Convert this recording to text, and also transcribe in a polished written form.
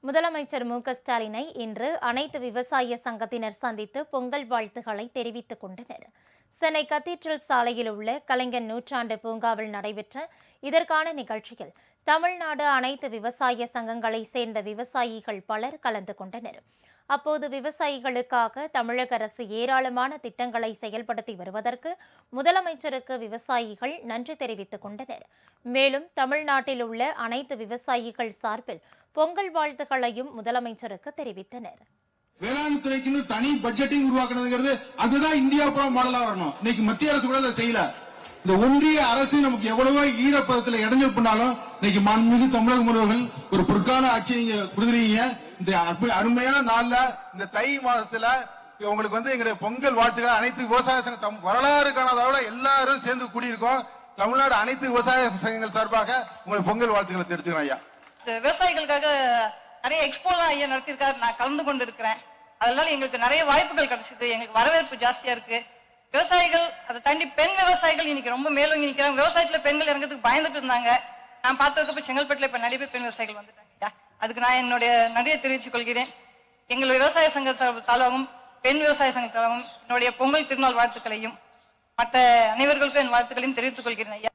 முதலமைச்சர் மு.க.ஸ்டாலினை இன்று அனைத்து விவசாய சங்கத்தினர் சந்தித்து பொங்கல் வாழ்த்துக்களை தெரிவித்துக் கொண்டனர். சென்னை கத்தீட்ரல் சாலையில் உள்ள கலைஞர் நூற்றாண்டு பூங்காவில் நடைபெற்ற இதற்கான நிகழ்ச்சியில் தமிழ்நாடு அனைத்து விவசாய சங்கங்களை சேர்ந்த விவசாயிகள் பலர் கலந்து கொண்டனர். அப்போது விவசாயிகளுக்காக தமிழக அரசு ஏராளமான திட்டங்களை செயல்படுத்தி வருவதற்கு முதலமைச்சருக்கு விவசாயிகள் நன்றி தெரிவித்துக் கொண்டனர். மேலும் தமிழ்நாட்டில் உள்ள அனைத்து விவசாயிகள் சார்பில் பொங்கல் வாழ்த்துக்களையும் முதலமைச்சருக்கு தெரிவித்தனர். வேளாண் துறைக்கு தனி பட்ஜெட்டிங் உருவாக்குறதுங்கிறது அதுதான் இந்தியா பூரா மாடலா வரணும். இன்னைக்கு மத்திய அரசு கூட அதை செய்யல. இந்த ஒன்றிய அரசு நமக்கு எவ்வளவோ ஈரப்பதத்தில் இடைஞ்சல் பண்ணாலும் இன்னைக்கு மாண்புமிகு தமிழக முதல்வர்கள் ஒரு பொற்கால ஆட்சி நீங்க கொடுக்குறீங்க. இந்த அருமையான நாள்ல இந்த தை மாதத்துல உங்களுக்கு எங்களுடைய பொங்கல் வாழ்த்துக்கள் அனைத்து விவசாய சங்கம் வரலாறு காணாதவள எல்லாரும் சேர்ந்து கூடியிருக்கோம். தமிழ்நாடு அனைத்து விவசாய சங்கங்கள் சார்பாக உங்களுக்கு பொங்கல் வாழ்த்துக்களை தெரிவிச்சுக்கிறேன் ஐயா. விவசாயிகளுக்காக நிறைய எக்ஸ்போலாம் ஐயா நடத்திருக்காரு. நான் கலந்து கொண்டு இருக்கிறேன். அதனால எங்களுக்கு நிறைய வாய்ப்புகள் கிடைச்சது. எங்களுக்கு வரவேற்பு ஜாஸ்தியா இருக்கு. விவசாயிகள் அதை தாண்டி பெண் விவசாயிகள் இன்னைக்கு ரொம்ப மேலோங்கி நிற்கிறாங்க. விவசாயத்துல பெண்கள் இறங்கிறதுக்கு பயந்துட்டு இருந்தாங்க. நான் பார்த்ததுக்கு செங்கல்பட்டுல இப்ப நிறைய பேர் பெண் விவசாயிகள் வந்துட்டாங்க. அதுக்கு நான் என்னுடைய நன்றியை தெரிவித்துக் கொள்கிறேன். எங்கள் விவசாய சங்க சார்பாகவும் பெண் விவசாய சங்க சார்பாகவும் என்னுடைய பொங்கல் திருநாள் வாழ்த்துக்களையும் மற்ற அனைவர்களுக்கும் என் வாழ்த்துக்களையும் தெரிவித்துக் கொள்கிறேன் ஐயா.